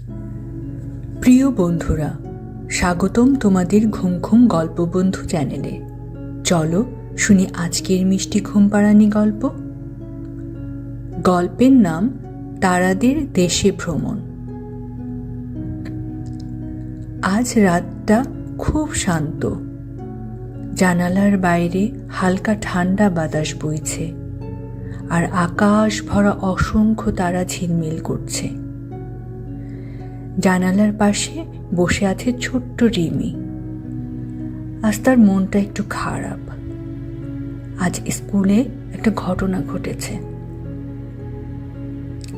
প্রিয় বন্ধুরা, স্বাগতম তোমাদের ঘুম ঘুম গল্পবন্ধু চ্যানেলে। চলো শুনি আজকের মিষ্টি ঘুম পাড়ানি গল্প। গল্পের নাম তারাদের দেশে ভ্রমণ। আজ রাতটা খুব শান্ত। জানালার বাইরে হালকা ঠান্ডা বাতাস বইছে, আর আকাশ ভরা অসংখ্য তারা ঝিলমিল করছে। জানালার পাশে বসে আছে ছোট্ট রিমি। আজ তার মনটা একটু খারাপ। আজ স্কুলে একটা ঘটনা ঘটেছে।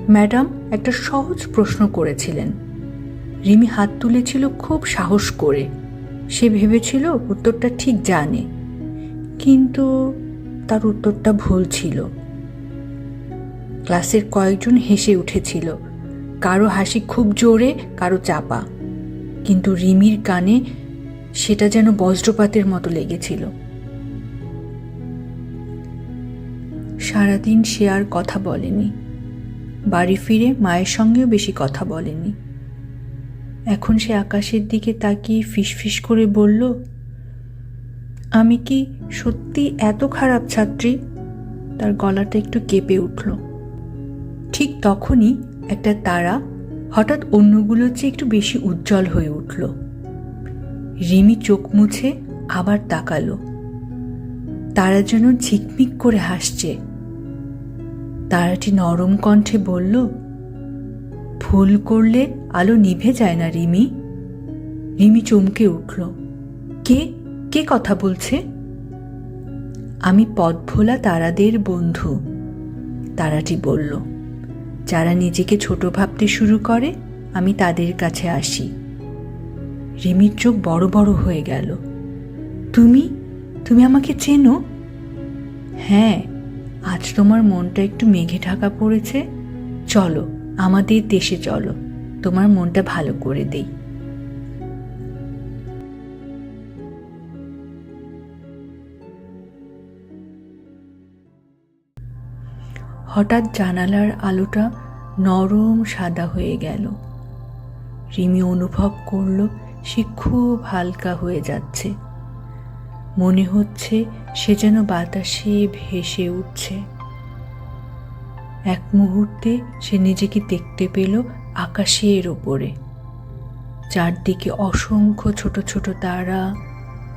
ম্যাডাম একটা সহজ প্রশ্ন করেছিলেন। রিমি হাত তুলেছিল খুব সাহস করে। সে ভেবেছিল উত্তরটা ঠিক জানে, কিন্তু তার উত্তরটা ভুল ছিল। ক্লাসের কয়েকজন হেসে উঠেছিল, কারো হাসি খুব জোরে, কারো চাপা, কিন্তু রিমির কানে সেটা যেন বজ্রপাতের মতো লেগেছিল। সারাদিন সে আর কথা বলেনি। বাড়ি ফিরে মায়ের সঙ্গেও বেশি কথা বলেনি। এখন সে আকাশের দিকে তাকিয়ে ফিসফিস করে বলল, আমি কি সত্যি এত খারাপ ছাত্রী? তার গলাটা একটু কেঁপে উঠল। ঠিক তখনই একটা তারা হঠাৎ অন্যগুলোর চেয়ে একটু বেশি উজ্জ্বল হয়ে উঠল। রিমি চোখ মুছে আবার তাকালো। তারা যেন ঝিকমিক করে হাসছে। তারাটি নরম কণ্ঠে বলল, ভুল করলে আলো নিভে যায় না রিমি। রিমি চমকে উঠল। কে কে কথা বলছে? আমি পথভোলা তারাদের বন্ধু, তারাটি বলল। যারা নিজেকে ছোট ভাবতে শুরু করে, আমি তাদের কাছে আসি। রিমির চোখ বড় বড় হয়ে গেল। তুমি তুমি আমাকে চেনো? হ্যাঁ, আজ তোমার মনটা একটু মেঘে ঢাকা পড়েছে। চলো আমাদের দেশে চলো, তোমার মনটা ভালো করে দেই। হঠাৎ জানালার আলোটা নরম সাদা হয়ে গেল। রিমি অনুভব করল সে খুব হালকা হয়ে যাচ্ছে। মনে হচ্ছে সে যেন বাতাসে ভেসে উঠছে। এক মুহূর্তে সে নিজেকে দেখতে পেল আকাশের ওপরে। চারদিকে অসংখ্য ছোট ছোট তারা,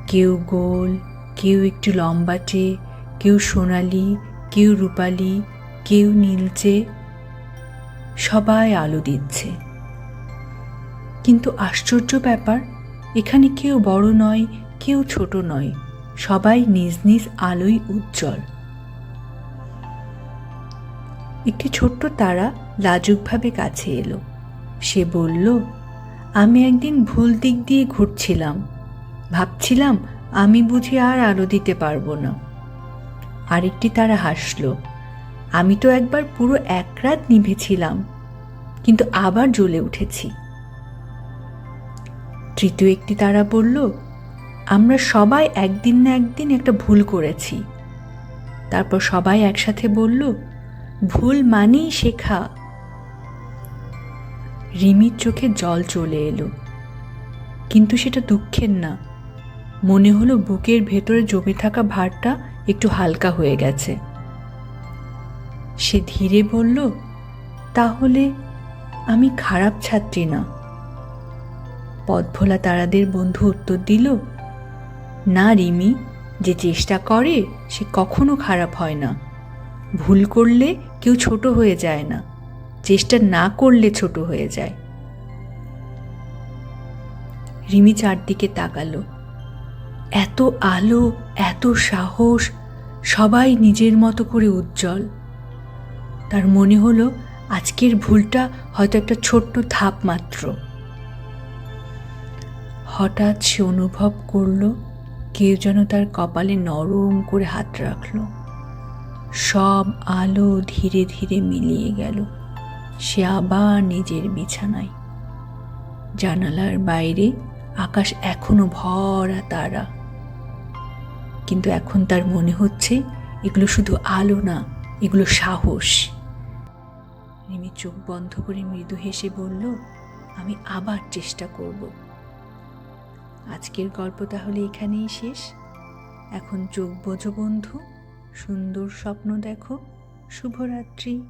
কেউ গোল, কেউ একটু লম্বাটে, কেউ সোনালি, কেউ রূপালি, কেউ নীলচে। সবাই আলো দিচ্ছে। কিন্তু আশ্চর্য ব্যাপার, এখানে কেউ বড় নয়, কেউ ছোট নয়, সবাই নিজ নিজ আলোয় উজ্জ্বল। একটি ছোট্ট তারা লাজুকভাবে কাছে এলো। সে বলল, আমি একদিন ভুল দিক দিয়ে ঘুরছিলাম। ভাবছিলাম আমি বুঝি আর আলো দিতে পারবো না। আরেকটি তারা হাসলো, আমি তো একবার পুরো এক রাত নিভেছিলাম, কিন্তু আবার জ্বলে উঠেছি। তৃতীয় একটি তারা বলল, আমরা সবাই একদিন না একদিন একটা ভুল করেছি। তারপর সবাই একসাথে বলল, ভুল মানেই শেখা। রিমির চোখে জল চলে এলো, কিন্তু সেটা দুঃখের না। মনে হলো বুকের ভেতরে জমে থাকা ভারটা একটু হালকা হয়ে গেছে। সে ধীরে বলল, তাহলে আমি খারাপ ছাত্রী না? পথভোলা তারাদের বন্ধু উত্তর দিল, না রিমি, যে চেষ্টা করে সে কখনো খারাপ হয় না। ভুল করলে কেউ ছোট হয়ে যায় না, চেষ্টা না করলে ছোট হয়ে যায়। রিমি চারদিকে তাকালো। এত আলো, এত সাহস, সবাই নিজের মতো করে উজ্জ্বল। তার মনে হলো আজকের ভুলটা হয়তো একটা ছোট্ট ধাপ মাত্র। হঠাৎ সে অনুভব করল কেউ যেন তার কপালে নরম করে হাত রাখল। সব আলো ধীরে ধীরে মিলিয়ে গেল। সে আবার নিজের বিছানায়। জানালার বাইরে আকাশ এখনো ভরা তারা, কিন্তু এখন তার মনে হচ্ছে এগুলো শুধু আলো না, এগুলো সাহস। রিমি চোখ বন্ধ করে মৃদু হেসে বলল, আমি আবার চেষ্টা করব। আজকের গল্প তাহলে এখানেই শেষ। এখন চোখ বোঝো বন্ধু, সুন্দর স্বপ্ন দেখো। শুভরাত্রি।